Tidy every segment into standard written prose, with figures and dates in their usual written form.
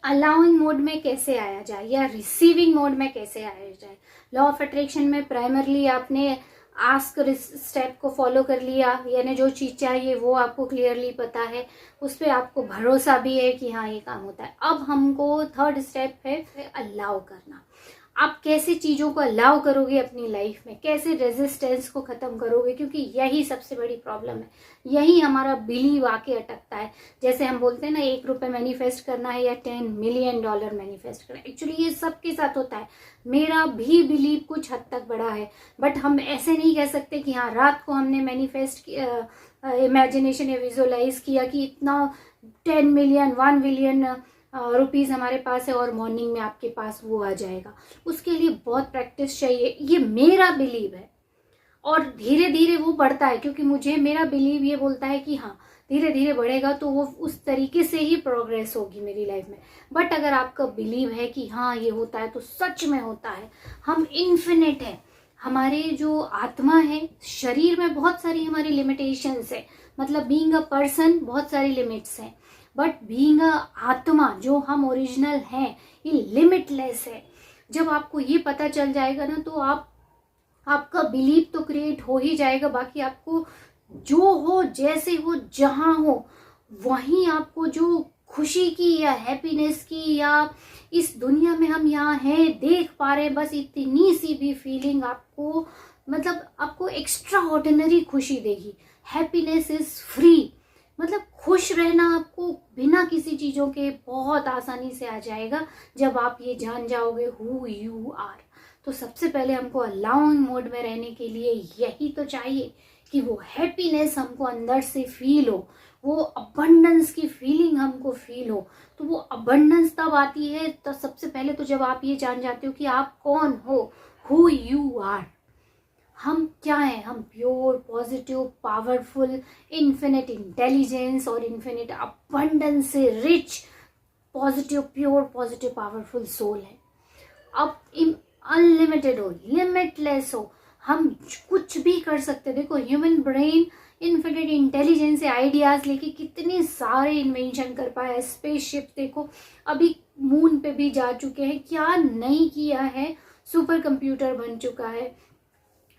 Allowing mode में कैसे आया जाए या रिसीविंग मोड में कैसे आया जाए। लॉ ऑफ अट्रैक्शन में प्राइमरली आपने आस्क स्टेप को फॉलो कर लिया, यानी जो चीज़ चाहिए वो आपको क्लियरली पता है, उस पर आपको भरोसा भी है कि हाँ ये काम होता है। अब हमको थर्ड स्टेप है अलाउ करना। आप कैसे चीज़ों को अलाउ करोगे अपनी लाइफ में, कैसे रेजिस्टेंस को ख़त्म करोगे, क्योंकि यही सबसे बड़ी प्रॉब्लम है, यही हमारा बिलीव आके अटकता है। जैसे हम बोलते हैं ना, 1 रुपये मैनिफेस्ट करना है या $10 मिलियन मैनिफेस्ट करना है, एक्चुअली ये सबके साथ होता है। मेरा भी बिलीव कुछ हद तक बड़ा है, बट हम ऐसे नहीं कह सकते कि हाँ रात को हमने मैनिफेस्ट इमेजिनेशन या विजुअलाइज किया कि इतना 10 मिलियन 1 बिलियन रुपीज़ हमारे पास है और मॉर्निंग में आपके पास वो आ जाएगा। उसके लिए बहुत प्रैक्टिस चाहिए, ये मेरा बिलीव है। और धीरे धीरे वो बढ़ता है, क्योंकि मुझे मेरा बिलीव ये बोलता है कि हाँ धीरे धीरे बढ़ेगा तो वो उस तरीके से ही प्रोग्रेस होगी मेरी लाइफ में। बट अगर आपका बिलीव है कि हाँ ये होता है तो सच में होता है। हम इन्फिनिट हैं, हमारे जो आत्मा है, शरीर में बहुत सारी हमारी लिमिटेशंस है, मतलब बीइंग अ पर्सन बहुत सारी लिमिट्स हैं, बट बीइंग अ आत्मा जो हम ओरिजिनल हैं ये लिमिटलेस है। जब आपको ये पता चल जाएगा ना तो आपका बिलीव तो क्रिएट हो ही जाएगा, बाकी आपको जो हो, जैसे हो, जहाँ हो, वहीं आपको जो खुशी की या हैप्पीनेस की या इस दुनिया में हम यहाँ हैं देख पा रहे हैं, बस इतनी सी भी फीलिंग आपको, मतलब आपको एक्स्ट्रा ऑर्डिनरी खुशी देगी। हैप्पीनेस इज फ्री, मतलब खुश रहना आपको बिना किसी चीज़ों के बहुत आसानी से आ जाएगा जब आप ये जान जाओगे हु यू आर। तो सबसे पहले हमको अलाउइंग मोड में रहने के लिए यही तो चाहिए कि वो हैप्पीनेस हमको अंदर से फील हो, वो अबंडेंस की फीलिंग हमको फील हो। तो वो अबंडेंस तब आती है तो सबसे पहले तो जब आप ये जान जाते हो कि आप कौन हो, हु यू आर, हम क्या हैं। हम pure, positive, powerful, infinite intelligence और इन्फिनिट अबंडेंस से rich, positive, pure, positive, powerful soul है। अब अनलिमिटेड हो, लिमिटलेस हो, हम कुछ भी कर सकते। देखो ह्यूमन ब्रेन इन्फिनिट इंटेलिजेंस से आइडियाज लेके कितने सारे इन्वेंशन कर पाया है। स्पेसशिप देखो अभी मून पे भी जा चुके हैं, क्या नहीं किया है, सुपर कंप्यूटर बन चुका है।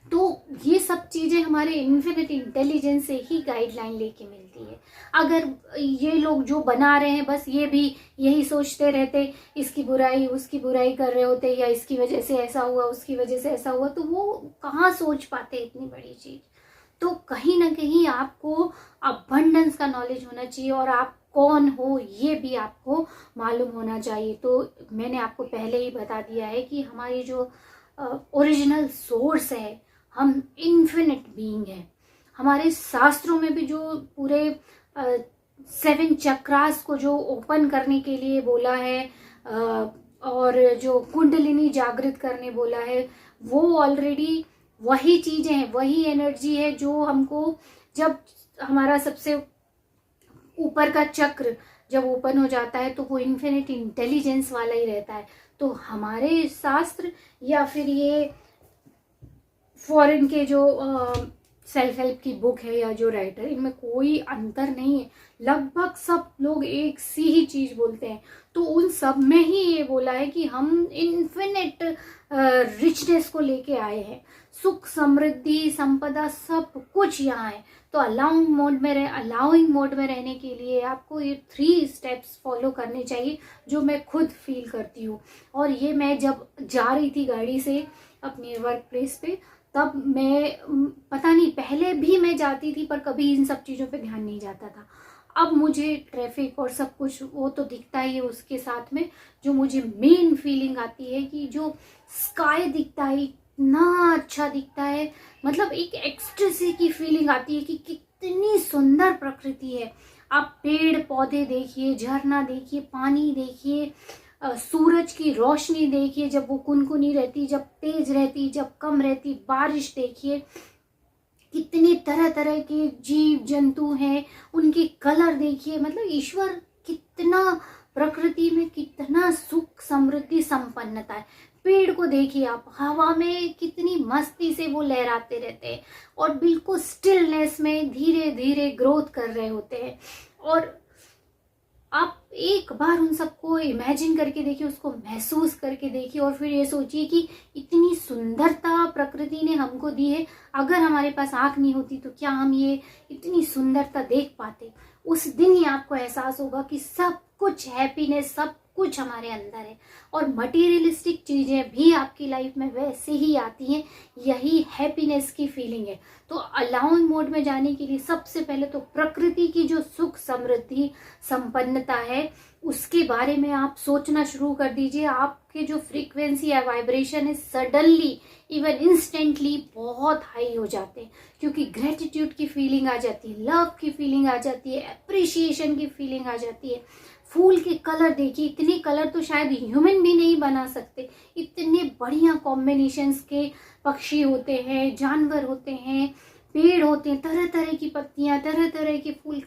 तो ये सब चीज़ें हमारे इन्फिनिट इंटेलिजेंस से ही गाइडलाइन लेके मिलती है। अगर ये लोग जो बना रहे हैं बस ये भी यही सोचते रहते, इसकी बुराई उसकी बुराई कर रहे होते, या इसकी वजह से ऐसा हुआ उसकी वजह से ऐसा हुआ, तो वो कहाँ सोच पाते इतनी बड़ी चीज़। तो कहीं ना कहीं आपको अबंडेंस का नॉलेज होना चाहिए और आप कौन हो ये भी आपको मालूम होना चाहिए। तो मैंने आपको पहले ही बता दिया है कि हमारी जो ओरिजिनल सोर्स है, हम इन्फिनिट बीइंग है। हमारे शास्त्रों में भी जो पूरे 7 चक्रास को जो ओपन करने के लिए बोला है और जो कुंडलिनी जागृत करने बोला है, वो ऑलरेडी वही चीजें हैं, वही एनर्जी है जो हमको, जब हमारा सबसे ऊपर का चक्र जब ओपन हो जाता है तो वो इन्फिनिट इंटेलिजेंस वाला ही रहता है। तो हमारे शास्त्र या फिर ये फॉरेन के जो सेल्फ हेल्प की बुक है या जो राइटर, इनमें कोई अंतर नहीं है, लगभग सब लोग एक सी ही चीज बोलते हैं। तो उन सब में ही ये बोला है कि हम इन्फिनिट रिचनेस को लेके आए हैं, सुख, समृद्धि, संपदा, सब कुछ यहाँ है। तो अलाउइंग मोड में रहने के लिए आपको ये 3 स्टेप्स फॉलो करने चाहिए, जो मैं खुद फील करती हूँ। और ये मैं जब जा रही थी गाड़ी से अपने वर्क प्लेस पे, तब मैं पता नहीं, पहले भी मैं जाती थी पर कभी इन सब चीज़ों पे ध्यान नहीं जाता था। अब मुझे ट्रैफिक और सब कुछ वो तो दिखता ही है, उसके साथ में जो मुझे मेन फीलिंग आती है कि जो स्काई दिखता है इतना अच्छा दिखता है, मतलब एक एक्सटेसी की फीलिंग आती है कि कितनी सुंदर प्रकृति है। आप पेड़ पौधे देखिए, झरना देखिए, पानी देखिए, सूरज की रोशनी देखिए, जब वो कुनकुनी रहती, जब तेज रहती, जब कम रहती, बारिश देखिए, कितने तरह तरह के जीव जंतु हैं, उनके कलर देखिए, मतलब ईश्वर कितना, प्रकृति में कितना सुख, समृद्धि, संपन्नता है। पेड़ को देखिए आप, हवा में कितनी मस्ती से वो लहराते रहते हैं और बिल्कुल स्टिलनेस में धीरे धीरे ग्रोथ कर रहे होते हैं। और आप एक बार उन सबको इमेजिन करके देखिए, उसको महसूस करके देखिए और फिर ये सोचिए कि इतनी सुंदरता प्रकृति ने हमको दी है, अगर हमारे पास आँख नहीं होती तो क्या हम ये इतनी सुंदरता देख पाते। उस दिन ही आपको एहसास होगा कि सब कुछ हैप्पीनेस, सब कुछ हमारे अंदर है और मटेरियलिस्टिक चीज़ें भी आपकी लाइफ में वैसे ही आती हैं। यही हैप्पीनेस की फीलिंग है। तो अलाउइंग मोड में जाने के लिए सबसे पहले तो प्रकृति की जो सुख समृद्धि संपन्नता है उसके बारे में आप सोचना शुरू कर दीजिए। आपके जो फ्रीक्वेंसी या वाइब्रेशन है सडनली इवन इंस्टेंटली बहुत हाई हो जाते हैं, क्योंकि ग्रेटिट्यूड की फीलिंग आ जाती है, लव की फीलिंग आ जाती है, अप्रिशिएशन की फीलिंग आ जाती है। फूल के कलर देखिए, इतने कलर तो शायद ह्यूमन भी नहीं बना सकते। इतने बढ़िया कॉम्बिनेशंस के पक्षी होते हैं, जानवर होते हैं, पेड़ होते हैं, तरह तरह की पत्तियां, तरह तरह के फूल,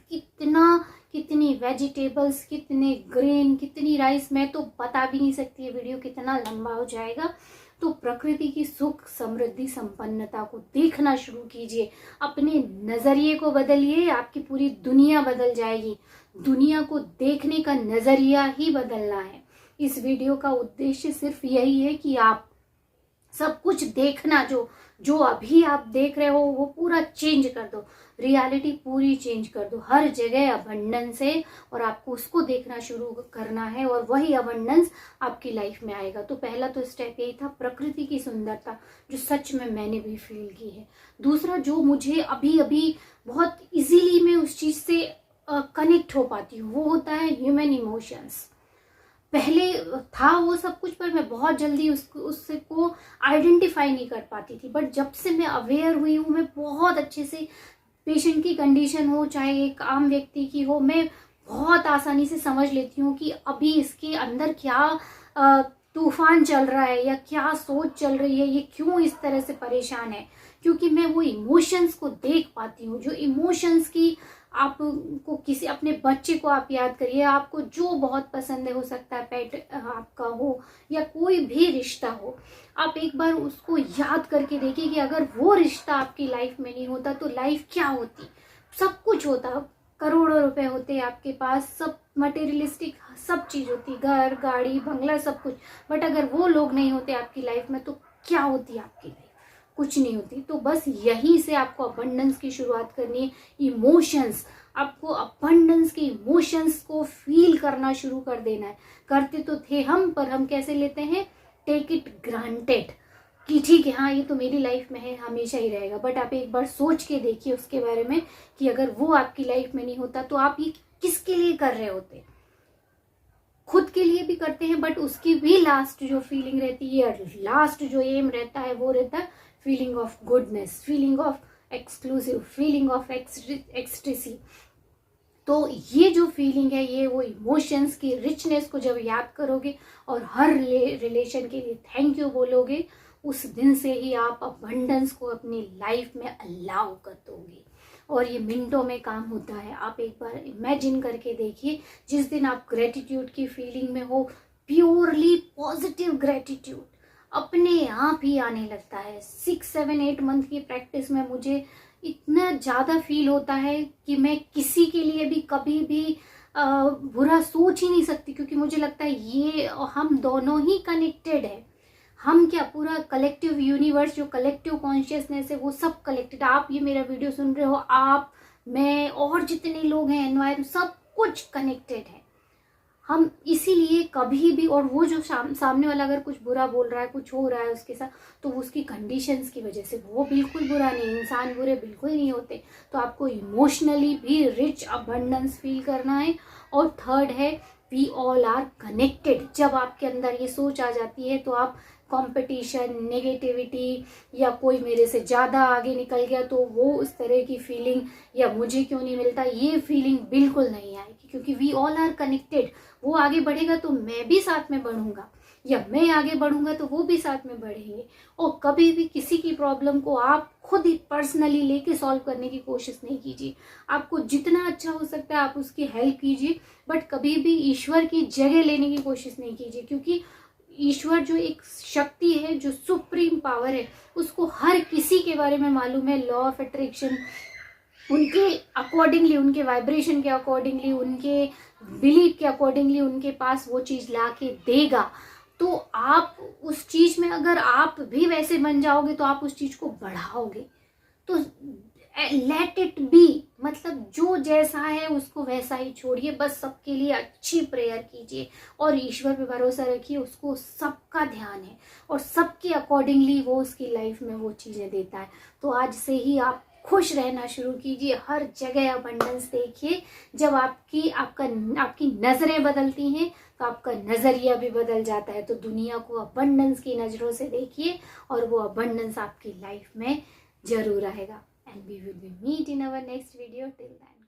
कितनी वेजिटेबल्स, कितने ग्रेन, कितनी राइस, मैं तो बता भी नहीं सकती, ये वीडियो कितना लंबा हो जाएगा। तो प्रकृति की सुख समृद्धि संपन्नता को देखना शुरू कीजिए, अपने नजरिए को बदलिए, आपकी पूरी दुनिया बदल जाएगी। दुनिया को देखने का नजरिया ही बदलना है। इस वीडियो का उद्देश्य सिर्फ यही है कि आप सब कुछ देखना, जो अभी आप देख रहे हो वो पूरा चेंज कर दो, रियलिटी पूरी चेंज कर दो। हर जगह अबंडेंस है और आपको उसको देखना शुरू करना है और वही अबंडेंस आपकी लाइफ में आएगा। तो पहला तो स्टेप यही था, प्रकृति की सुंदरता जो सच में मैंने भी फील की है। दूसरा, जो मुझे अभी अभी बहुत इजीली मैं उस चीज से कनेक्ट हो पाती हूँ, वो होता है ह्यूमन इमोशंस। पहले था वो सब कुछ, पर मैं बहुत जल्दी उसको आइडेंटिफाई नहीं कर पाती थी। बट जब से मैं अवेयर हुई हूँ, मैं बहुत अच्छे से पेशेंट की कंडीशन हो चाहे एक आम व्यक्ति की हो, मैं बहुत आसानी से समझ लेती हूँ कि अभी इसके अंदर क्या तूफान चल रहा है या क्या सोच चल रही है, ये क्यों इस तरह से परेशान है। क्योंकि मैं वो इमोशंस को देख पाती हूँ, जो इमोशंस की आपको किसी अपने बच्चे को आप याद करिए, आपको जो बहुत पसंद है, हो सकता है पेट आपका हो या कोई भी रिश्ता हो, आप एक बार उसको याद करके देखिए कि अगर वो रिश्ता आपकी लाइफ में नहीं होता तो लाइफ क्या होती। सब कुछ होता, करोड़ों रुपए होते आपके पास, सब मटेरियलिस्टिक सब चीज होती, घर गाड़ी बंगला सब कुछ, बट अगर वो लोग नहीं होते आपकी लाइफ में तो क्या होती आपकी लाइफ, कुछ नहीं होती। तो बस यहीं से आपको अबंडेंस की शुरुआत करनी है। इमोशंस, आपको अबंडेंस के इमोशंस को फील करना शुरू कर देना है। करते तो थे हम, पर हम कैसे लेते हैं, टेक इट ग्रांटेड कि ठीक है, हाँ ये तो मेरी लाइफ में है, हमेशा ही रहेगा। बट आप एक बार सोच के देखिए उसके बारे में कि अगर वो आपकी लाइफ में नहीं होता तो आप ये किसके लिए कर रहे होते। खुद के लिए भी करते हैं, बट उसकी भी लास्ट जो फीलिंग रहती है, लास्ट जो एम रहता है, वो रहता है feeling of goodness, feeling of exclusive, feeling of ecstasy. तो ये जो फीलिंग है, ये वो इमोशंस की रिचनेस को जब याद करोगे और हर रिलेशन के लिए थैंक यू बोलोगे, उस दिन से ही आप अबंडेंस को अपनी लाइफ में अलाउ कर दोगे और ये मिनटों में काम होता है। आप एक बार इमेजिन करके देखिए, जिस दिन आप ग्रेटिट्यूड की फीलिंग में हो, प्योरली पॉजिटिव ग्रेटिट्यूड अपने आप ही आने लगता है। 6, 7, 8 मंथ की प्रैक्टिस में मुझे इतना ज़्यादा फील होता है कि मैं किसी के लिए भी कभी भी बुरा सोच ही नहीं सकती, क्योंकि मुझे लगता है ये हम दोनों ही कनेक्टेड है। हम क्या, पूरा कलेक्टिव यूनिवर्स, जो कलेक्टिव कॉन्शियसनेस है वो सब कलेक्टेड। आप ये मेरा वीडियो सुन रहे हो, आप, मैं और जितने लोग हैं, एनवायरमेंट, सब कुछ कनेक्टेड है। हम इसीलिए कभी भी, और वो जो सामने वाला अगर कुछ बुरा बोल रहा है, कुछ हो रहा है उसके साथ, तो उसकी कंडीशंस की वजह से वो बिल्कुल बुरा नहीं, इंसान बुरे बिल्कुल नहीं होते। तो आपको इमोशनली भी रिच अबंडेंस फील करना है। और थर्ड है, वी ऑल आर कनेक्टेड। जब आपके अंदर ये सोच आ जाती है तो आप कंपटीशन, नेगेटिविटी या कोई मेरे से ज़्यादा आगे निकल गया तो वो उस तरह की फीलिंग, या मुझे क्यों नहीं मिलता, ये फीलिंग बिल्कुल नहीं आएगी, क्योंकि वी ऑल आर कनेक्टेड। वो आगे बढ़ेगा तो मैं भी साथ में बढ़ूंगा, या मैं आगे बढ़ूंगा तो वो भी साथ में बढ़ेंगे। और कभी भी किसी की प्रॉब्लम को आप खुद ही पर्सनली लेके सॉल्व करने की कोशिश नहीं कीजिए। आपको जितना अच्छा हो सकता है आप उसकी हेल्प कीजिए, बट कभी भी ईश्वर की जगह लेने की कोशिश नहीं कीजिए, क्योंकि ईश्वर जो एक शक्ति है, जो सुप्रीम पावर है, उसको हर किसी के बारे में मालूम है। लॉ ऑफ अट्रैक्शन, उनके अकॉर्डिंगली, उनके वाइब्रेशन के अकॉर्डिंगली, उनके बिलीव के अकॉर्डिंगली उनके पास वो चीज़ ला के देगा, तो आप उस चीज़ में अगर आप भी वैसे बन जाओगे तो आप उस चीज़ को बढ़ाओगे। तो लेट इट बी, मतलब जो जैसा है उसको वैसा ही छोड़िए, बस सबके लिए अच्छी प्रेयर कीजिए और ईश्वर पे भरोसा रखिए, उसको सबका ध्यान है और सबके अकॉर्डिंगली वो उसकी लाइफ में वो चीज़ें देता है। तो आज से ही आप खुश रहना शुरू कीजिए, हर जगह अबंडेंस देखिए। जब आपकी नज़रें बदलती हैं तो आपका नज़रिया भी बदल जाता है। तो दुनिया को अबंडेंस की नज़रों से देखिए और वो अबंडेंस आपकी लाइफ में जरूर आएगा। And we will be meet in our next video. Till then.